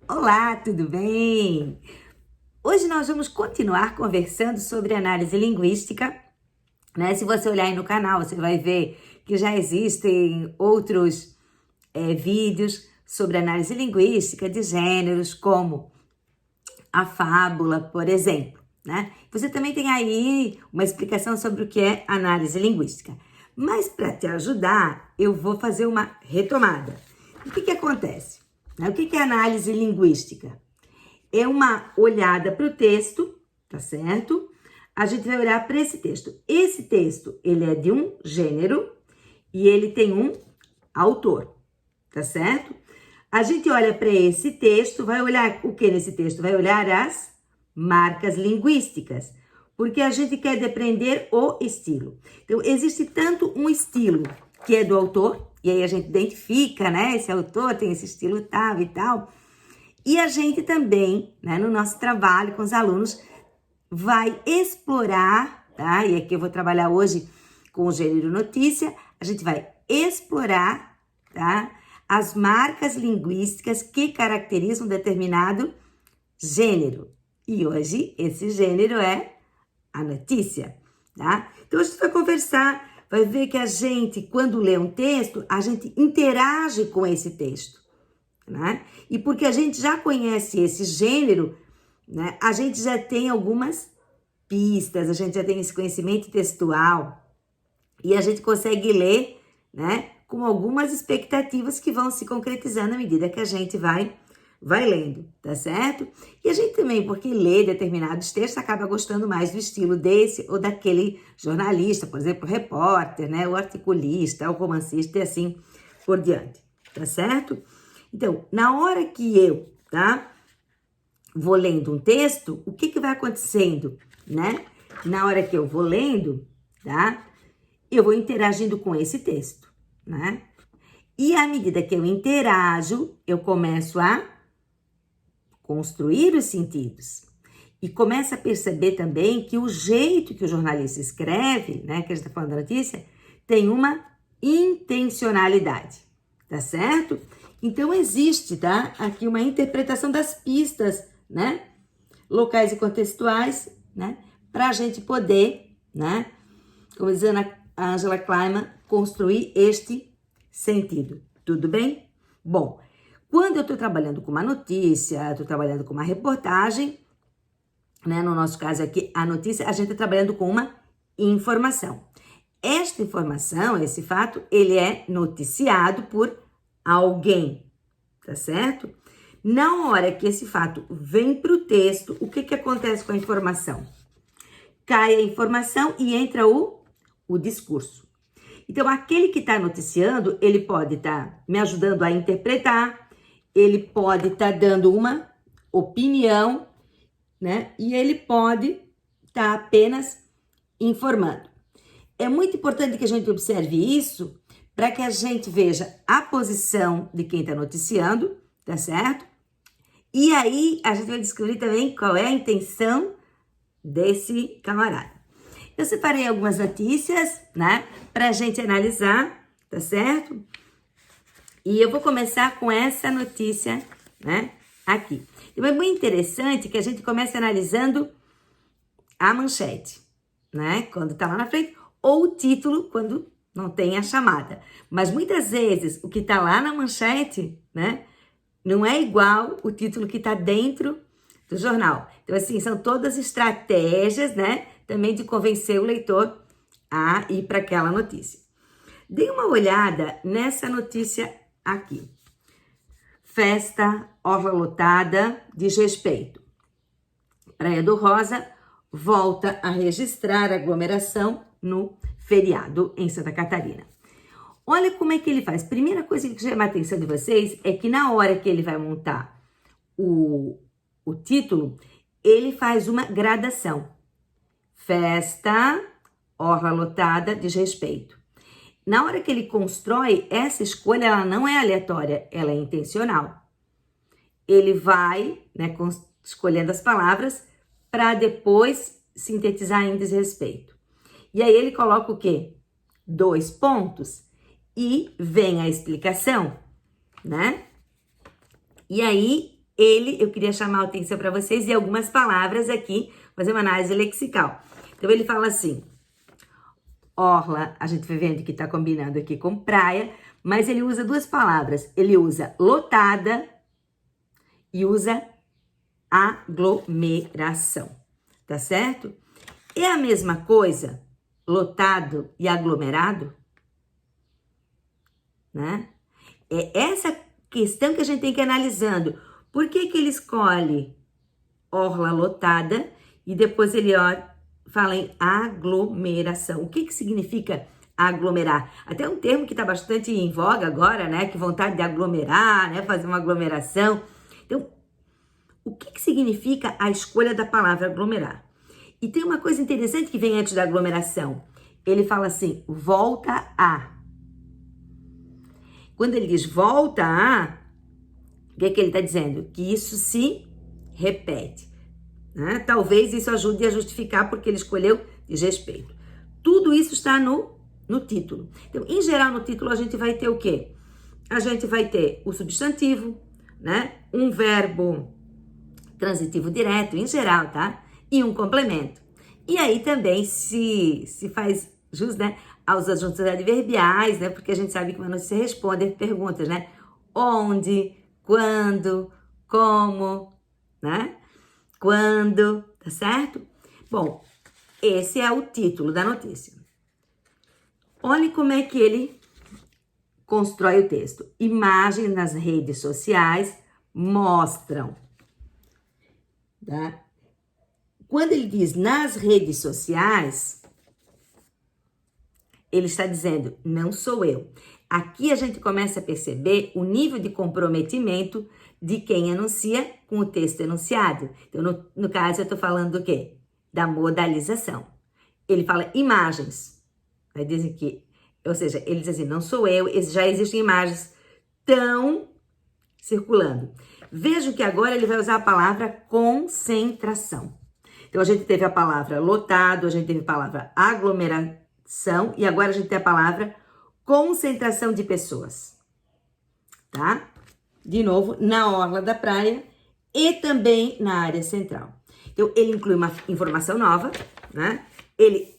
Olá, tudo bem? Hoje nós vamos continuar conversando sobre análise linguística, né? Se você olhar aí no canal, você vai ver que já existem outros vídeos sobre análise linguística de gêneros, como a fábula, por exemplo, né? Você também tem aí uma explicação sobre o que é análise linguística. Mas para te ajudar, eu vou fazer uma retomada. O que acontece? O que é análise linguística? É uma olhada para o texto, tá certo? A gente vai olhar para esse texto. Esse texto, ele é de um gênero e ele tem um autor, tá certo? A gente olha para esse texto, vai olhar o que nesse texto? Vai olhar as marcas linguísticas, porque a gente quer depreender o estilo. Então, existe tanto um estilo que é do autor, e aí a gente identifica, né? Esse autor tem esse estilo tal e tal. E a gente também, né, no nosso trabalho com os alunos, vai explorar, tá? E aqui eu vou trabalhar hoje com o gênero notícia, a gente vai explorar, tá? As marcas linguísticas que caracterizam um determinado gênero. E hoje esse gênero é a notícia, tá? Então a gente vai conversar, vai ver que a gente, quando lê um texto, a gente interage com esse texto, né? E porque a gente já conhece esse gênero, né? A gente já tem algumas pistas, a gente já tem esse conhecimento textual e a gente consegue ler, né? Com algumas expectativas que vão se concretizando à medida que a gente vai lendo, tá certo? E a gente também, porque lê determinados textos, acaba gostando mais do estilo desse ou daquele jornalista, por exemplo, o repórter, né? O articulista, o romancista e assim por diante, tá certo? Então, na hora que eu, tá, vou lendo um texto, o que vai acontecendo, né? Na hora que eu vou lendo, tá, eu vou interagindo com esse texto, né? E à medida que eu interajo, eu começo a construir os sentidos. E começo a perceber também que o jeito que o jornalista escreve, né, que a gente está falando da notícia, tem uma intencionalidade, tá certo? Então, existe, tá, aqui uma interpretação das pistas, né, locais e contextuais, né, para a gente poder, né, como diz a Angela Kleiman, construir este sentido. Tudo bem? Bom, quando eu estou trabalhando com uma notícia, estou trabalhando com uma reportagem, né, no nosso caso aqui, a notícia, a gente está trabalhando com uma informação. Esta informação, esse fato, ele é noticiado por alguém, tá certo? Na hora que esse fato vem para o texto, o que acontece com a informação? Cai a informação e entra o discurso. Então, aquele que está noticiando, ele pode estar me ajudando a interpretar, ele pode estar dando uma opinião, né? E ele pode estar apenas informando. É muito importante que a gente observe isso para que a gente veja a posição de quem está noticiando, tá certo? E aí a gente vai descobrir também qual é a intenção desse camarada. Eu separei algumas notícias, né, para a gente analisar, tá certo? E eu vou começar com essa notícia, né, aqui. E é muito interessante que a gente comece analisando a manchete, né, quando tá lá na frente, ou o título, quando não tem a chamada. Mas muitas vezes o que tá lá na manchete, né, não é igual o título que tá dentro do jornal. Então, assim, são todas estratégias, né, também de convencer o leitor a ir para aquela notícia. Dê uma olhada nessa notícia aqui. Festa, orla lotada, desrespeito. Praia do Rosa volta a registrar aglomeração no feriado em Santa Catarina. Olha como é que ele faz. Primeira coisa que chama a atenção de vocês é que na hora que ele vai montar o título, ele faz uma gradação. Festa, orla lotada, desrespeito. Na hora que ele constrói, essa escolha ela não é aleatória, ela é intencional. Ele vai, né, escolhendo as palavras para depois sintetizar em desrespeito. E aí ele coloca o quê? 2 pontos e vem a explicação, né? E aí eu queria chamar a atenção para vocês de algumas palavras aqui, fazer uma análise lexical. Então, ele fala assim, orla, a gente vai vendo que tá combinando aqui com praia, mas ele usa duas palavras. Ele usa lotada e usa aglomeração, tá certo? É a mesma coisa, lotado e aglomerado, né? É essa questão que a gente tem que ir analisando. Por que que ele escolhe orla lotada e depois ele fala em aglomeração? O que que significa aglomerar? Até um termo que está bastante em voga agora, né? Que vontade de aglomerar, né? Fazer uma aglomeração. Então, o que que significa a escolha da palavra aglomerar? E tem uma coisa interessante que vem antes da aglomeração. Ele fala assim, volta a. Quando ele diz volta a, o que é que ele está dizendo? Que isso se repete. Né? Talvez isso ajude a justificar porque ele escolheu desrespeito. Tudo isso está no título. Então, em geral, no título a gente vai ter o quê? A gente vai ter o substantivo, né? Um verbo transitivo direto, em geral, tá? E um complemento. E aí também se faz jus, né, aos adjuntos adverbiais, né? Porque a gente sabe que uma notícia responde perguntas, né? Onde, quando, como, né? Quando, tá certo? Bom, esse é o título da notícia. Olhe como é que ele constrói o texto. Imagens nas redes sociais mostram, tá? Quando ele diz nas redes sociais, ele está dizendo, não sou eu. Aqui a gente começa a perceber o nível de comprometimento de quem anuncia com o texto enunciado. Então, no caso, eu estou falando do quê? Da modalização. Ele fala imagens. Dizem que, ou seja, ele diz assim, não sou eu, já existem imagens tão circulando. Veja que agora ele vai usar a palavra concentração. Então, a gente teve a palavra lotado, a gente teve a palavra aglomeração e agora a gente tem a palavra concentração de pessoas, tá? De novo, na orla da praia e também na área central. Então, ele inclui uma informação nova, né? Ele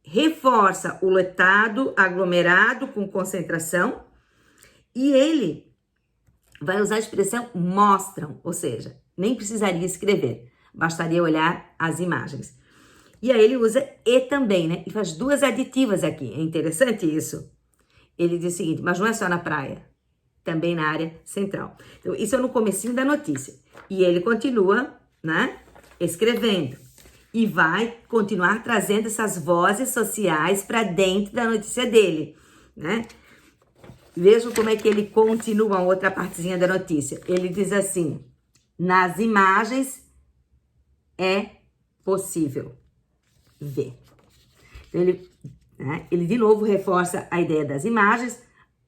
reforça o lotado, aglomerado com concentração e ele vai usar a expressão mostram, ou seja, nem precisaria escrever, bastaria olhar as imagens. E aí ele usa e também, né? E faz duas aditivas aqui, é interessante isso. Ele diz o seguinte, mas não é só na praia, também na área central. Então, isso é no comecinho da notícia. E ele continua, né, escrevendo. E vai continuar trazendo essas vozes sociais para dentro da notícia dele, né? Vejam como é que ele continua a outra partezinha da notícia. Ele diz assim, nas imagens é possível ver. Então, ele de novo reforça a ideia das imagens,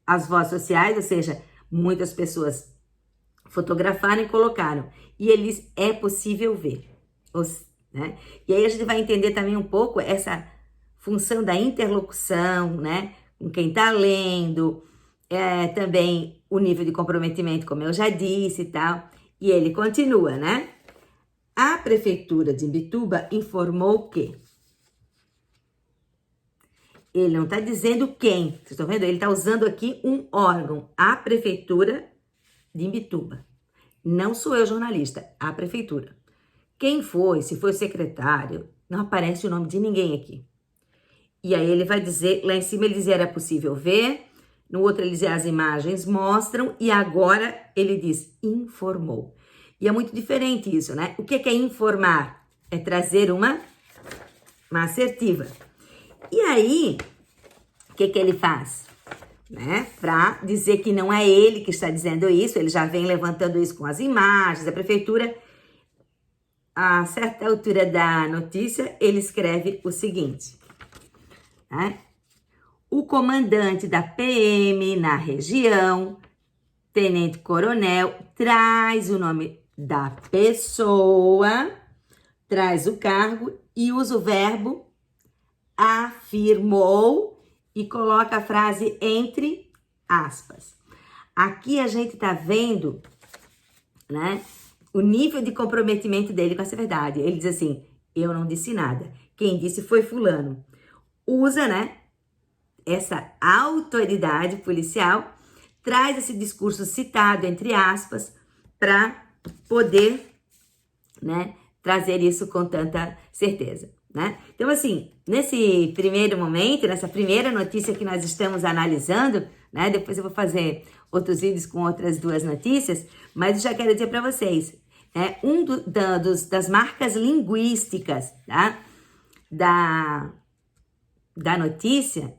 as vozes sociais, ou seja, muitas pessoas fotografaram e colocaram. E eles é possível ver. Né? E aí a gente vai entender também um pouco essa função da interlocução, né? Com quem está lendo, também o nível de comprometimento, como eu já disse e tal. E ele continua, né? A Prefeitura de Imbituba informou que... Ele não está dizendo quem, vocês estão vendo? Ele está usando aqui um órgão, a Prefeitura de Imbituba. Não sou eu jornalista, a Prefeitura. Quem foi, se foi o secretário, não aparece o nome de ninguém aqui. E aí ele vai dizer, lá em cima ele dizia era possível ver, no outro ele dizia as imagens mostram, e agora ele diz informou. E é muito diferente isso, né? O que é informar? É trazer uma assertiva. E aí, o que ele faz? Né? Para dizer que não é ele que está dizendo isso, ele já vem levantando isso com as imagens, a prefeitura. A certa altura da notícia, ele escreve o seguinte, né? O comandante da PM na região, Tenente Coronel, traz o nome da pessoa, traz o cargo e usa o verbo afirmou e coloca a frase entre aspas. Aqui a gente tá vendo né, o nível de comprometimento dele com essa verdade. Ele diz assim, eu não disse nada. Quem disse foi fulano. Usa, né, essa autoridade policial, traz esse discurso citado, entre aspas, para poder, né, trazer isso com tanta certeza, né? Então, assim, nesse primeiro momento, nessa primeira notícia que nós estamos analisando, né, depois eu vou fazer outros vídeos com outras duas notícias, mas eu já quero dizer para vocês, né, das marcas linguísticas, tá, da notícia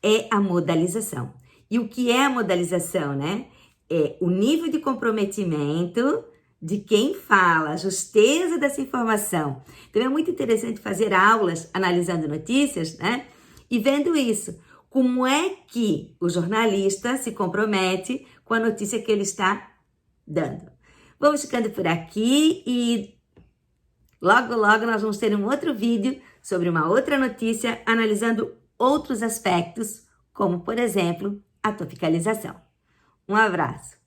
é a modalização. E o que é a modalização, né? É o nível de comprometimento de quem fala, a justeza dessa informação. Então é muito interessante fazer aulas analisando notícias, né? E vendo isso. Como é que o jornalista se compromete com a notícia que ele está dando. Vamos ficando por aqui e logo, logo nós vamos ter um outro vídeo sobre uma outra notícia, analisando outros aspectos, como, por exemplo, a topicalização. Um abraço!